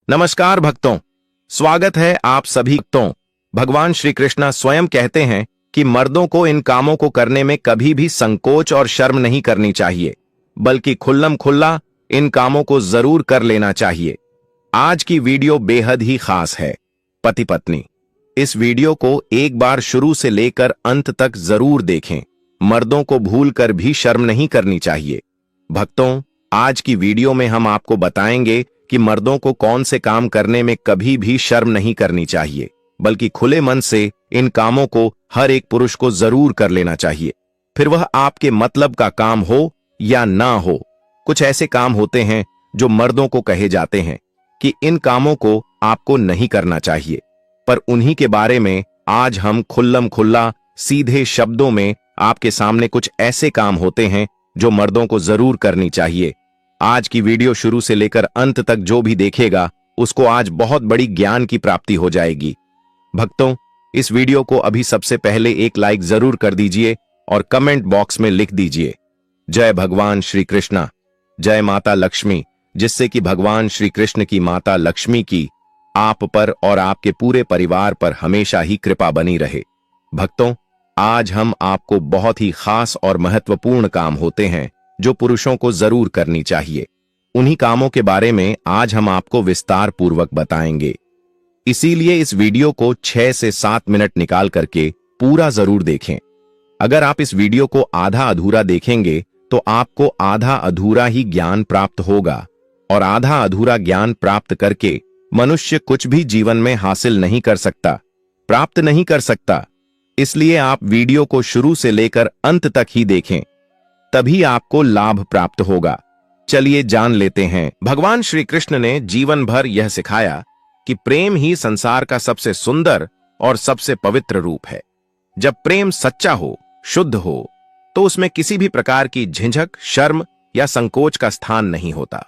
नमस्कार भक्तों, स्वागत है आप सभी भक्तों। भगवान श्री कृष्ण स्वयं कहते हैं कि मर्दों को इन कामों को करने में कभी भी संकोच और शर्म नहीं करनी चाहिए, बल्कि खुल्लम खुल्ला इन कामों को जरूर कर लेना चाहिए। आज की वीडियो बेहद ही खास है। पति पत्नी, इस वीडियो को एक बार शुरू से लेकर अंत तक जरूर देखें। मर्दों को भूल कर भी शर्म नहीं करनी चाहिए। भक्तों, आज की वीडियो में हम आपको बताएंगे कि मर्दों को कौन से काम करने में कभी भी शर्म नहीं करनी चाहिए, बल्कि खुले मन से इन कामों को हर एक पुरुष को जरूर कर लेना चाहिए, फिर वह आपके मतलब का काम हो या ना हो। कुछ ऐसे काम होते हैं जो मर्दों को कहे जाते हैं कि इन कामों को आपको नहीं करना चाहिए, पर उन्हीं के बारे में आज हम खुल्लम खुल्ला सीधे शब्दों में आपके सामने कुछ ऐसे काम होते हैं जो मर्दों को जरूर करनी चाहिए। आज की वीडियो शुरू से लेकर अंत तक जो भी देखेगा उसको आज बहुत बड़ी ज्ञान की प्राप्ति हो जाएगी। भक्तों, इस वीडियो को अभी सबसे पहले एक लाइक जरूर कर दीजिए और कमेंट बॉक्स में लिख दीजिए जय भगवान श्री कृष्ण, जय माता लक्ष्मी, जिससे कि भगवान श्री कृष्ण की माता लक्ष्मी की आप पर और आपके पूरे परिवार पर हमेशा ही कृपा बनी रहे। भक्तों, आज हम आपको बहुत ही खास और महत्वपूर्ण काम होते हैं जो पुरुषों को जरूर करनी चाहिए। उन्हीं कामों के बारे में आज हम आपको विस्तार पूर्वक बताएंगे। इसीलिए इस वीडियो को 6 से 7 मिनट निकाल करके पूरा जरूर देखें। अगर आप इस वीडियो को आधा अधूरा देखेंगे तो आपको आधा अधूरा ही ज्ञान प्राप्त होगा, और आधा अधूरा ज्ञान प्राप्त करके मनुष्य कुछ भी जीवन में हासिल नहीं कर सकता, प्राप्त नहीं कर सकता। इसलिए आप वीडियो को शुरू से लेकर अंत तक ही देखें, तभी आपको लाभ प्राप्त होगा। चलिए जान लेते हैं। भगवान श्री कृष्ण ने जीवन भर यह सिखाया कि प्रेम ही संसार का सबसे सुंदर और सबसे पवित्र रूप है। जब प्रेम सच्चा हो, शुद्ध हो, तो उसमें किसी भी प्रकार की झिझक, शर्म या संकोच का स्थान नहीं होता।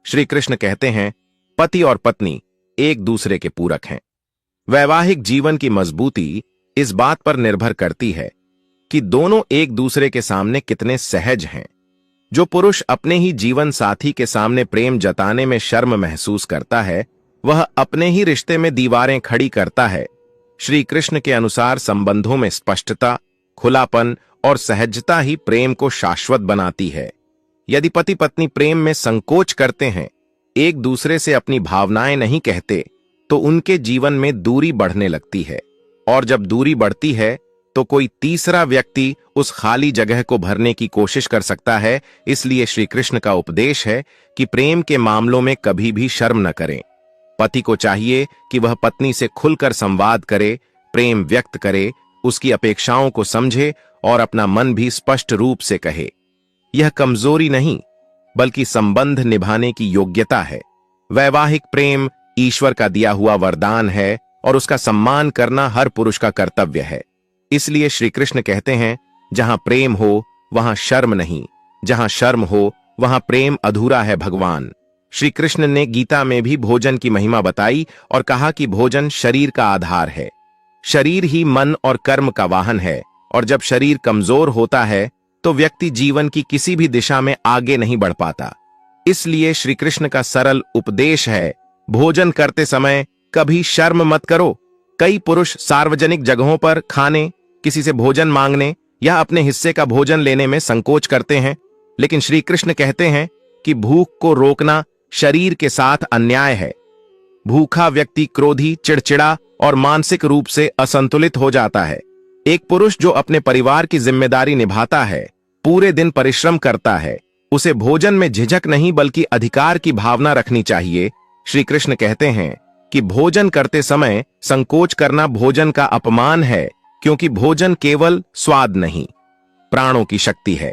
श्री कृष्ण कहते हैं, पति और पत्नी एक दूसरे के पूरक हैं। वैवाहिक जीवन की मजबूती इस बात पर निर्भर करती है कि दोनों एक दूसरे के सामने कितने सहज हैं। जो पुरुष अपने ही जीवन साथी के सामने प्रेम जताने में शर्म महसूस करता है, वह अपने ही रिश्ते में दीवारें खड़ी करता है। श्री कृष्ण के अनुसार संबंधों में स्पष्टता, खुलापन और सहजता ही प्रेम को शाश्वत बनाती है। यदि पति पत्नी प्रेम में संकोच करते हैं, एक दूसरे से अपनी भावनाएं नहीं कहते, तो उनके जीवन में दूरी बढ़ने लगती है, और जब दूरी बढ़ती है तो कोई तीसरा व्यक्ति उस खाली जगह को भरने की कोशिश कर सकता है। इसलिए श्री कृष्ण का उपदेश है कि प्रेम के मामलों में कभी भी शर्म न करें। पति को चाहिए कि वह पत्नी से खुलकर संवाद करे, प्रेम व्यक्त करे, उसकी अपेक्षाओं को समझे और अपना मन भी स्पष्ट रूप से कहे। यह कमजोरी नहीं, बल्कि संबंध निभाने की योग्यता है। वैवाहिक प्रेम ईश्वर का दिया हुआ वरदान है और उसका सम्मान करना हर पुरुष का कर्तव्य है। इसलिए श्री कृष्ण कहते हैं, जहां प्रेम हो वहां शर्म नहीं, जहां शर्म हो वहां प्रेम अधूरा है। भगवान श्री कृष्ण ने गीता में भी भोजन की महिमा बताई और कहा कि भोजन शरीर का आधार है। शरीर ही मन और कर्म का वाहन है, और जब शरीर कमजोर होता है तो व्यक्ति जीवन की किसी भी दिशा में आगे नहीं बढ़ पाता। इसलिए श्री कृष्ण का सरल उपदेश है, भोजन करते समय कभी शर्म मत करो। कई पुरुष सार्वजनिक जगहों पर खाने, किसी से भोजन मांगने या अपने हिस्से का भोजन लेने में संकोच करते हैं, लेकिन श्री कृष्ण कहते हैं कि भूख को रोकना शरीर के साथ अन्याय है। भूखा व्यक्ति क्रोधी, चिड़चिड़ा और मानसिक रूप से असंतुलित हो जाता है। एक पुरुष जो अपने परिवार की जिम्मेदारी निभाता है, पूरे दिन परिश्रम करता है, उसे भोजन में झिझक नहीं बल्कि अधिकार की भावना रखनी चाहिए। श्री कृष्ण कहते हैं कि भोजन करते समय संकोच करना भोजन का अपमान है, क्योंकि भोजन केवल स्वाद नहीं, प्राणों की शक्ति है।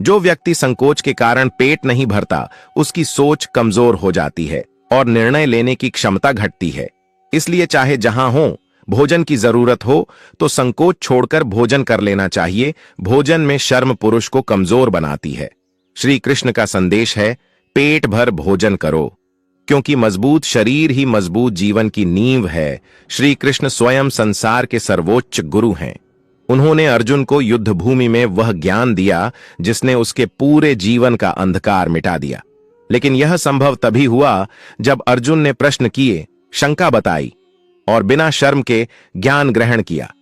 जो व्यक्ति संकोच के कारण पेट नहीं भरता, उसकी सोच कमजोर हो जाती है और निर्णय लेने की क्षमता घटती है। इसलिए चाहे जहां हो, भोजन की जरूरत हो तो संकोच छोड़कर भोजन कर लेना चाहिए। भोजन में शर्म पुरुष को कमजोर बनाती है। श्री कृष्ण का संदेश है, पेट भर भोजन करो, क्योंकि मजबूत शरीर ही मजबूत जीवन की नींव है। श्री कृष्ण स्वयं संसार के सर्वोच्च गुरु हैं। उन्होंने अर्जुन को युद्ध भूमि में वह ज्ञान दिया जिसने उसके पूरे जीवन का अंधकार मिटा दिया। लेकिन यह संभव तभी हुआ जब अर्जुन ने प्रश्न किए, शंका बताई और बिना शर्म के ज्ञान ग्रहण किया।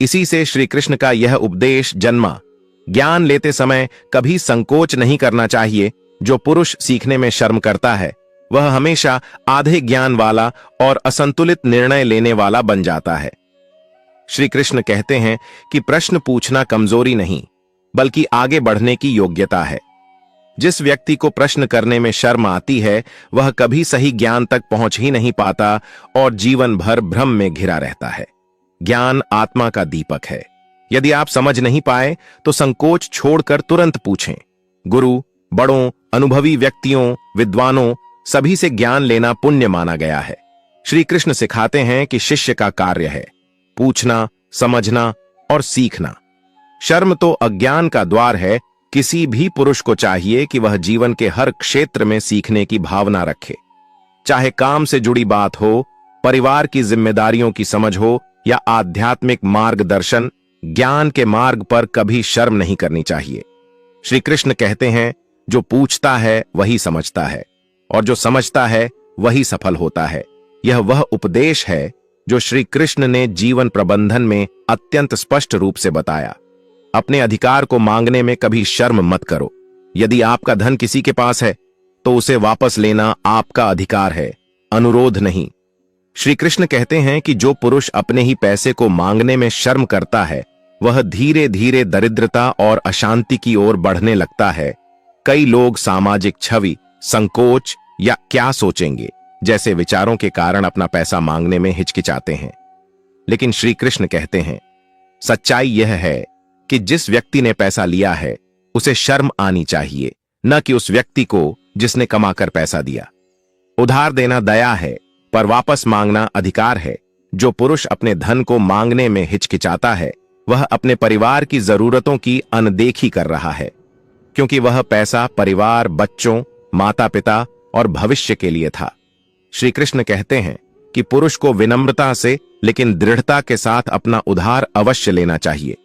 इसी से श्री कृष्ण का यह उपदेश जन्मा। ज्ञान लेते समय कभी संकोच नहीं करना चाहिए। जो पुरुष सीखने में शर्म करता है वह हमेशा आधे ज्ञान वाला और असंतुलित निर्णय लेने वाला बन जाता है। श्री कृष्ण कहते हैं कि प्रश्न पूछना कमजोरी नहीं बल्कि आगे बढ़ने की योग्यता है। जिस व्यक्ति को प्रश्न करने में शर्म आती है वह कभी सही ज्ञान तक पहुंच ही नहीं पाता और जीवन भर भ्रम में घिरा रहता है। ज्ञान आत्मा का दीपक है। यदि आप समझ नहीं पाए तो संकोच छोड़कर तुरंत पूछें। गुरु, बड़ों, अनुभवी व्यक्तियों, विद्वानों सभी से ज्ञान लेना पुण्य माना गया है। श्री कृष्ण सिखाते हैं कि शिष्य का कार्य है पूछना, समझना और सीखना। शर्म तो अज्ञान का द्वार है। किसी भी पुरुष को चाहिए कि वह जीवन के हर क्षेत्र में सीखने की भावना रखे। चाहे काम से जुड़ी बात हो, परिवार की जिम्मेदारियों की समझ हो या आध्यात्मिक मार्गदर्शन, ज्ञान के मार्ग पर कभी शर्म नहीं करनी चाहिए। श्री कृष्ण कहते हैं, जो पूछता है वही समझता है और जो समझता है वही सफल होता है। यह वह उपदेश है जो श्री कृष्ण ने जीवन प्रबंधन में अत्यंत स्पष्ट रूप से बताया। अपने अधिकार को मांगने में कभी शर्म मत करो। यदि आपका धन किसी के पास है तो उसे वापस लेना आपका अधिकार है, अनुरोध नहीं। श्री कृष्ण कहते हैं कि जो पुरुष अपने ही पैसे को मांगने में शर्म करता है वह धीरे धीरे दरिद्रता और अशांति की ओर बढ़ने लगता है। कई लोग सामाजिक छवि, संकोच या क्या सोचेंगे जैसे विचारों के कारण अपना पैसा मांगने में हिचकिचाते हैं। लेकिन श्री कृष्ण कहते हैं, सच्चाई यह है कि जिस व्यक्ति ने पैसा लिया है उसे शर्म आनी चाहिए, न कि उस व्यक्ति को जिसने कमाकर पैसा दिया। उधार देना दया है पर वापस मांगना अधिकार है। जो पुरुष अपने धन को मांगने में हिचकिचाता है वह अपने परिवार की जरूरतों की अनदेखी कर रहा है, क्योंकि वह पैसा परिवार, बच्चों, माता पिता और भविष्य के लिए था। श्री कृष्ण कहते हैं कि पुरुष को विनम्रता से लेकिन दृढ़ता के साथ अपना उधार अवश्य लेना चाहिए।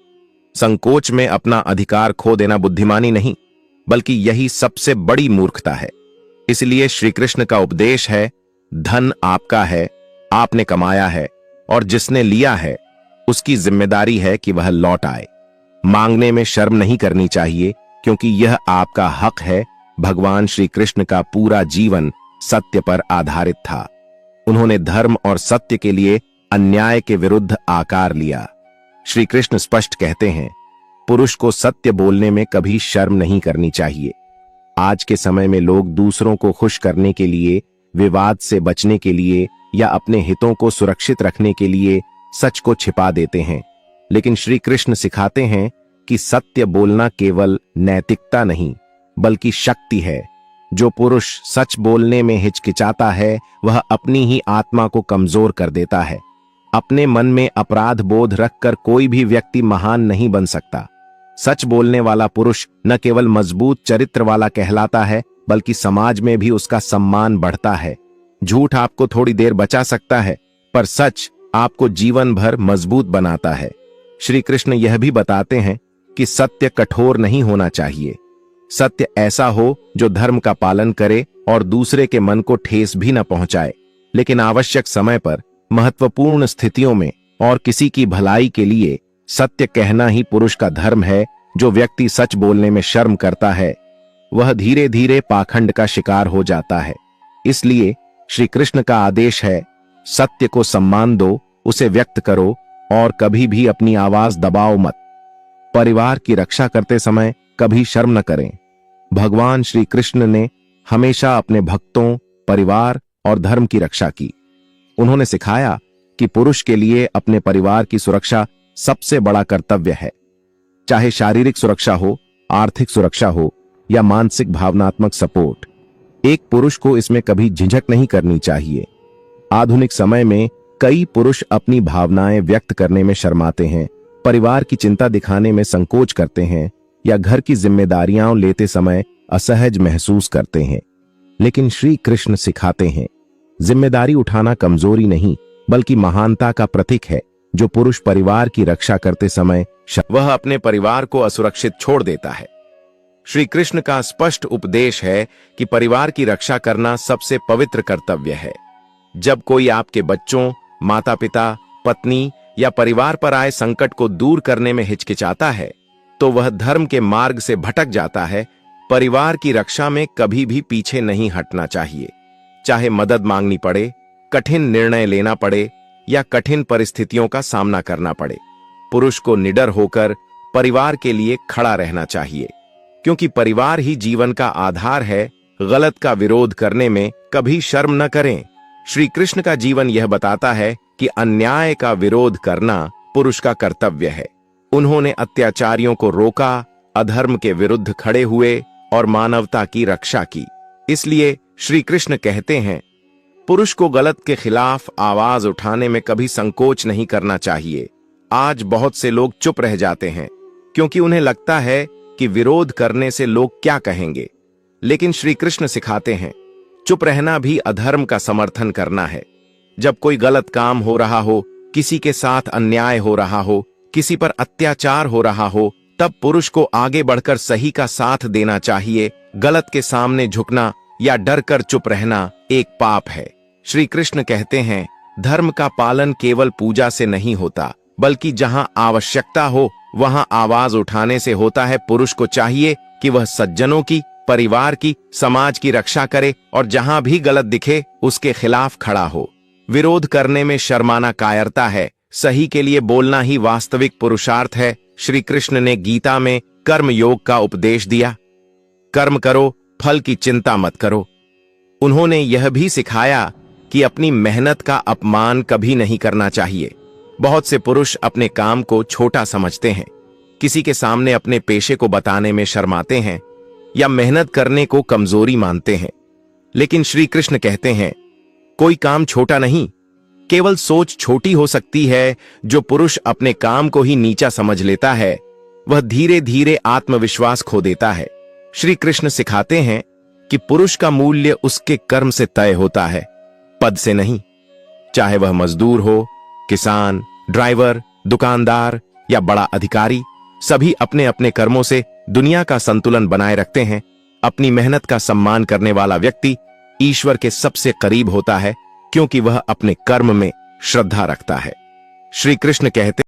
संकोच में अपना अधिकार खो देना बुद्धिमानी नहीं बल्कि यही सबसे बड़ी मूर्खता है। इसलिए श्री कृष्ण का उपदेश है, धन आपका है, आपने कमाया है और जिसने लिया है उसकी जिम्मेदारी है कि वह लौट आए। मांगने में शर्म नहीं करनी चाहिए क्योंकि यह आपका हक है। भगवान श्री कृष्ण का पूरा जीवन सत्य पर आधारित था। उन्होंने धर्म और सत्य के लिए अन्याय के विरुद्ध आकार लिया। श्री कृष्ण स्पष्ट कहते हैं, पुरुष को सत्य बोलने में कभी शर्म नहीं करनी चाहिए। आज के समय में लोग दूसरों को खुश करने के लिए, विवाद से बचने के लिए या अपने हितों को सुरक्षित रखने के लिए सच को छिपा देते हैं। लेकिन श्री कृष्ण सिखाते हैं कि सत्य बोलना केवल नैतिकता नहीं बल्कि शक्ति है। जो पुरुष सच बोलने में हिचकिचाता है वह अपनी ही आत्मा को कमजोर कर देता है। अपने मन में अपराध बोध रखकर कोई भी व्यक्ति महान नहीं बन सकता। सच बोलने वाला पुरुष न केवल मजबूत चरित्र वाला कहलाता है बल्कि समाज में भी उसका सम्मान बढ़ता है। झूठ आपको थोड़ी देर बचा सकता है पर सच आपको जीवन भर मजबूत बनाता है। श्री कृष्ण यह भी बताते हैं कि सत्य कठोर नहीं होना चाहिए। सत्य ऐसा हो जो धर्म का पालन करे और दूसरे के मन को ठेस भी न पहुंचाए, लेकिन आवश्यक समय पर, महत्वपूर्ण स्थितियों में और किसी की भलाई के लिए सत्य कहना ही पुरुष का धर्म है। जो व्यक्ति सच बोलने में शर्म करता है वह धीरे धीरे पाखंड का शिकार हो जाता है। इसलिए श्री कृष्ण का आदेश है, सत्य को सम्मान दो, उसे व्यक्त करो और कभी भी अपनी आवाज दबाओ मत। परिवार की रक्षा करते समय कभी शर्म न करें। भगवान श्री कृष्ण ने हमेशा अपने भक्तों, परिवार और धर्म की रक्षा की। उन्होंने सिखाया कि पुरुष के लिए अपने परिवार की सुरक्षा सबसे बड़ा कर्तव्य है। चाहे शारीरिक सुरक्षा हो, आर्थिक सुरक्षा हो या मानसिक भावनात्मक सपोर्ट, एक पुरुष को इसमें कभी झिझक नहीं करनी चाहिए। आधुनिक समय में कई पुरुष अपनी भावनाएं व्यक्त करने में शर्माते हैं, परिवार की चिंता दिखाने में संकोच करते हैं या घर की जिम्मेदारियां लेते समय असहज महसूस करते हैं। लेकिन श्री कृष्ण सिखाते हैं, जिम्मेदारी उठाना कमजोरी नहीं बल्कि महानता का प्रतीक है। जो पुरुष परिवार की रक्षा करते समय वह अपने परिवार को असुरक्षित छोड़ देता है। श्री कृष्ण का स्पष्ट उपदेश है कि परिवार की रक्षा करना सबसे पवित्र कर्तव्य है। जब कोई आपके बच्चों, माता पिता, पत्नी या परिवार पर आए संकट को दूर करने में हिचकिचाता है, तो वह धर्म के मार्ग से भटक जाता है। परिवार की रक्षा में कभी भी पीछे नहीं हटना चाहिए। चाहे मदद मांगनी पड़े, कठिन निर्णय लेना पड़े या कठिन परिस्थितियों का सामना करना पड़े, पुरुष को निडर होकर परिवार के लिए खड़ा रहना चाहिए, क्योंकि परिवार ही जीवन का आधार है। गलत का विरोध करने में कभी शर्म न करें। श्री कृष्ण का जीवन यह बताता है कि अन्याय का विरोध करना पुरुष का कर्तव्य है। उन्होंने अत्याचारियों को रोका, अधर्म के विरुद्ध खड़े हुए और मानवता की रक्षा की। इसलिए श्री कृष्ण कहते हैं, पुरुष को गलत के खिलाफ आवाज उठाने में कभी संकोच नहीं करना चाहिए। आज बहुत से लोग चुप रह जाते हैं क्योंकि उन्हें लगता है कि विरोध करने से लोग क्या कहेंगे, लेकिन श्री कृष्ण सिखाते हैं, चुप रहना भी अधर्म का समर्थन करना है। जब कोई गलत काम हो रहा हो, किसी के साथ अन्याय हो रहा हो, किसी पर अत्याचार हो रहा हो, तब पुरुष को आगे बढ़कर सही का साथ देना चाहिए। गलत के सामने झुकना या डर कर चुप रहना एक पाप है। श्री कृष्ण कहते हैं, धर्म का पालन केवल पूजा से नहीं होता, बल्कि जहां आवश्यकता हो वहां आवाज उठाने से होता है। पुरुष को चाहिए कि वह सज्जनों की, परिवार की, समाज की रक्षा करे और जहां भी गलत दिखे उसके खिलाफ खड़ा हो। विरोध करने में शर्माना कायरता है। सही के लिए बोलना ही वास्तविक पुरुषार्थ है। श्री कृष्ण ने गीता में कर्म योग का उपदेश दिया। कर्म करो, फल की चिंता मत करो। उन्होंने यह भी सिखाया कि अपनी मेहनत का अपमान कभी नहीं करना चाहिए। बहुत से पुरुष अपने काम को छोटा समझते हैं, किसी के सामने अपने पेशे को बताने में शर्माते हैं या मेहनत करने को कमजोरी मानते हैं। लेकिन श्री कृष्ण कहते हैं, कोई काम छोटा नहीं, केवल सोच छोटी हो सकती है। जो पुरुष अपने काम को ही नीचा समझ लेता है, वह धीरे धीरे आत्मविश्वास खो देता है। श्री कृष्ण सिखाते हैं कि पुरुष का मूल्य उसके कर्म से तय होता है, पद से नहीं। चाहे वह मजदूर हो, किसान, ड्राइवर, दुकानदार या बड़ा अधिकारी, सभी अपने अपने कर्मों से दुनिया का संतुलन बनाए रखते हैं। अपनी मेहनत का सम्मान करने वाला व्यक्ति ईश्वर के सबसे करीब होता है, क्योंकि वह अपने कर्म में श्रद्धा रखता है। श्री कृष्ण कहते